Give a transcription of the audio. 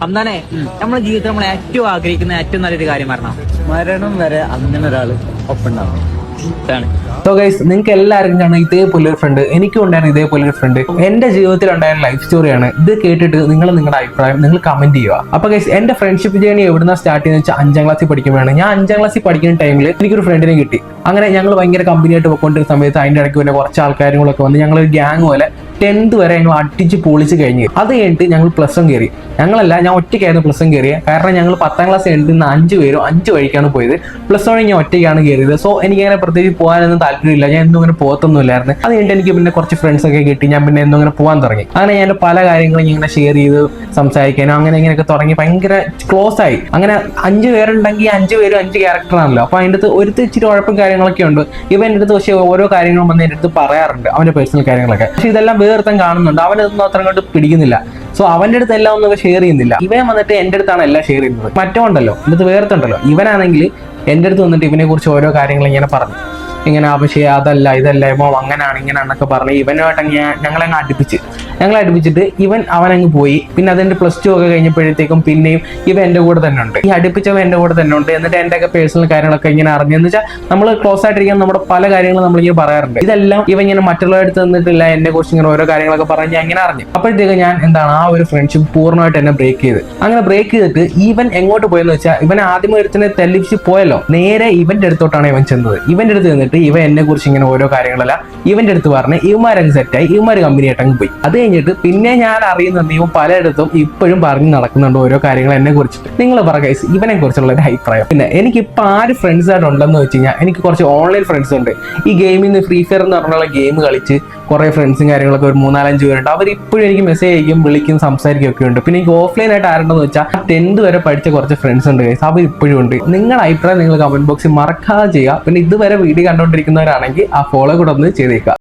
അന്നാണേ നമ്മുടെ ജീവിതത്തിൽ നമ്മൾ ഏറ്റവും ആഗ്രഹിക്കുന്ന ഏറ്റവും നല്ലൊരു കാര്യം മരണം വരെ അങ്ങനെ ഒരാള് ഒപ്പുണ്ടാവും. സോ ഗൈസ്, നിങ്ങൾക്ക് എല്ലാവർക്കും കാണാം ഇതേപോലെ ഒരു ഫ്രണ്ട്. എനിക്കും ഉണ്ടായിരുന്നു ഇതേപോലെ ഒരു ഫ്രണ്ട്. എന്റെ ജീവിതത്തിൽ ഉണ്ടായ ലൈഫ് സ്റ്റോറിയാണ് ഇത്. കേട്ടിട്ട് നിങ്ങൾ നിങ്ങളുടെ അഭിപ്രായം നിങ്ങൾ കമന്റ് ചെയ്യുക. അപ്പൊ ഗൈസ്, എന്റെ ഫ്രണ്ട്ഷിപ്പ് ജേണി എവിടുന്ന സ്റ്റാർട്ട് ചെയ്യുന്നത് വെച്ചാൽ 5ാം ക്ലാസ്സിൽ പഠിക്കുമ്പോഴാണ്. ഞാൻ 5ാം ക്ലാസ്സിൽ പഠിക്കുന്ന ടൈമിൽ എനിക്കൊരു ഫ്രണ്ടിനെ കിട്ടി. അങ്ങനെ ഞങ്ങൾ ഭയങ്കര കമ്പനിയായിട്ട് പോയിക്കൊണ്ടിരുന്ന സമയത്ത് അതിന്റെ ഇടയ്ക്ക് പിന്നെ കുറച്ച് ആൾക്കാരുകളൊക്കെ വന്ന് ഞങ്ങൾ ഒരു ഗ്യാങ് പോലെ 10th വരെ ഞങ്ങൾ അടിച്ച് പൊളിച്ച് കഴിഞ്ഞു. അത് കഴിഞ്ഞിട്ട് ഞങ്ങൾ +1 കയറി. ഞാൻ ഒറ്റയ്ക്കായിരുന്നു +1 കയറിയത്. കാരണം ഞങ്ങൾ 10ാം ക്ലാസ് കഴിഞ്ഞിട്ട് 5 പേരും 5 വഴിക്കാണ് പോയത്. +1 ഞാൻ ഒറ്റയ്ക്കാണ് കയറിയത്. സോ എനിക്കങ്ങനെ പ്രത്യേകിച്ച് പോകാനൊന്നും താല്പര്യമില്ല. ഞാൻ എന്നും അങ്ങനെ പോകത്തൊന്നുമില്ലായിരുന്നു. അത് കഴിഞ്ഞിട്ട് എനിക്ക് പിന്നെ കുറച്ച് ഫ്രണ്ട്സ് ഒക്കെ കിട്ടി. ഞാൻ പിന്നെ എന്നും അങ്ങനെ പോകാൻ തുടങ്ങി. അങ്ങനെ ഞാൻ പല കാര്യങ്ങളും ഇങ്ങനെ ഷെയർ ചെയ്ത് സംസാരിക്കാനും അങ്ങനെ ഇങ്ങനെയൊക്കെ തുടങ്ങി. ഭയങ്കര ക്ലോസ് ആയി. അങ്ങനെ 5 പേരുണ്ടെങ്കിൽ 5 പേരും 5 ക്യാരക്ടറാണല്ലോ. അപ്പൊ അതിൻ്റെ അടുത്ത് ഇച്ചിരി ഉഴപ്പും കാര്യങ്ങളൊക്കെ ഉണ്ട്. ഇവൻ എൻ്റെ അടുത്ത് പക്ഷേ ഓരോ കാര്യങ്ങളും വന്ന് എൻ്റെ അടുത്ത് പറയാറുണ്ട്, അവൻ്റെ പേഴ്സണൽ കാര്യങ്ങളൊക്കെ. പക്ഷെ ഇതെല്ലാം വേർത്തം കാണുന്നുണ്ട്. അവനൊന്നും അത്ര കൊണ്ട് പിടിക്കുന്നില്ല. സോ അവൻ്റെ അടുത്ത് എല്ലാം ഒന്നും ഷെയർ ചെയ്യുന്നില്ല. ഇവൻ വന്നിട്ട് എൻ്റെ അടുത്താണ് എല്ലാം ഷെയർ ചെയ്യുന്നത്. മറ്റോണ്ടല്ലോ അടുത്ത് വേർത്തുണ്ടല്ലോ, ഇവനാണെങ്കിൽ എൻ്റെ അടുത്ത് വന്നിട്ട് ഇവനെ കുറിച്ച് ഓരോ കാര്യങ്ങൾ ഇങ്ങനെ പറഞ്ഞു. ഇങ്ങനെ പക്ഷേ അതല്ല ഇതല്ല ഇപ്പൊ അങ്ങനെയാണ് ഇങ്ങനെയാണെന്നൊക്കെ പറഞ്ഞ് ഇവനുമായിട്ട് ഞങ്ങളങ്ങ് അടുപ്പിച്ചിട്ട് അവനങ്ങ് പോയി. പിന്നെ അതിൻ്റെ +2 ഒക്കെ കഴിഞ്ഞപ്പോഴത്തേക്കും പിന്നെയും ഇവൻ എൻ്റെ കൂടെ തന്നെ ഉണ്ട്. ഈ അടുപ്പിച്ചവൻ എൻ്റെ കൂടെ തന്നെ ഉണ്ട്. എന്നിട്ട് എൻ്റെ ഒക്കെ പേഴ്സണൽ കാര്യങ്ങളൊക്കെ ഇങ്ങനെ അറിഞ്ഞെന്ന് വെച്ചാൽ നമ്മൾ ക്ലോസ് ആയിട്ടിരിക്കാൻ നമ്മുടെ പല കാര്യങ്ങളും നമ്മളിങ്ങനെ പറയാറുണ്ട്. ഇതെല്ലാം ഇവൻ ഇങ്ങനെ മറ്റുള്ളവരുടെ അടുത്ത് നിന്നിട്ടില്ല എന്നെ കുറിച്ച് ഇങ്ങനെ ഓരോ കാര്യങ്ങളൊക്കെ പറഞ്ഞ് ഞാൻ ഇങ്ങനെ അറിഞ്ഞു. അപ്പോഴത്തേക്ക് ഞാൻ ആ ഒരു ഫ്രണ്ട്ഷിപ്പ് പൂർണ്ണമായിട്ട് എന്നെ ബ്രേക്ക് ചെയ്ത്. അങ്ങനെ ബ്രേക്ക് ചെയ്തിട്ട് ഇവൻ എങ്ങോട്ട് പോയെന്ന് വെച്ചാൽ ഇവൻ ആദ്യം ഒരുത്തിനെ തെളിയിച്ച് പോയല്ലോ, നേരെ ഇവന്റെ അടുത്തോട്ടാണ് ഇവൻ ചെന്നത്. ഇവന്റെ അടുത്ത് നിന്നിട്ട് ഇവൻ എന്നെ കുറിച്ച് ഇങ്ങനെ ഓരോ കാര്യങ്ങളെല്ലാം ഇവന്റെ അടുത്ത് പറഞ്ഞ് ഇവന്മാരങ്ങ് സെറ്റായി. ഇവന്മാർ കമ്പനിയായിട്ടങ്ങ് പോയി. അത് കഴിഞ്ഞിട്ട് പിന്നെ ഞാൻ അറിയുന്നുണ്ട് ഇവൻ പലയിടത്തും ഇപ്പോഴും പറഞ്ഞ് നടക്കുന്നുണ്ട് ഓരോ കാര്യങ്ങൾ എന്നെ കുറിച്ചിട്ട്. നിങ്ങൾ പറ ഗൈസ് ഇവനെ കുറിച്ചുള്ള ഒരു അഭിപ്രായം. പിന്നെ എനിക്കിപ്പോൾ ആര് ഫ്രണ്ട്സ് ആയിട്ട് ഉണ്ടെന്ന് വെച്ച് കഴിഞ്ഞാൽ എനിക്ക് കുറച്ച് ഓൺലൈൻ ഫ്രണ്ട്സ് ഉണ്ട്. ഈ ഗെയിമിൽ നിന്ന് ഫ്രീ ഫയർ എന്ന് പറഞ്ഞുള്ള ഗെയിം കളിച്ച് കുറേ ഫ്രണ്ട്സും കാര്യങ്ങളൊക്കെ ഒരു 3-4-5 പേരുണ്ട്. അവർ ഇപ്പോഴും എനിക്ക് മെസ്സേജ് അയക്കും, വിളിക്കും, സംസാരിക്കും ഒക്കെ ഉണ്ട്. പിന്നെ എനിക്ക് ഓഫ്ലൈൻ ആയിട്ട് ആരുണ്ടെന്ന് വെച്ചാൽ 10th വരെ പഠിച്ച കുറച്ച് ഫ്രണ്ട്സ് ഉണ്ട് ഗൈസ്. അവർ ഇപ്പോഴും ഉണ്ട്. നിങ്ങളുടെ അഭിപ്രായം നിങ്ങൾ കമന്റ് ബോക്സിൽ മറക്കാതെ ചെയ്യുക. പിന്നെ ഇതുവരെ വീഡിയോ കണ്ടുകൊണ്ടിരിക്കുന്നവരാണെങ്കിൽ ആ ഫോളോ കൂടെ ഒന്ന് ചെയ്തേക്കുക.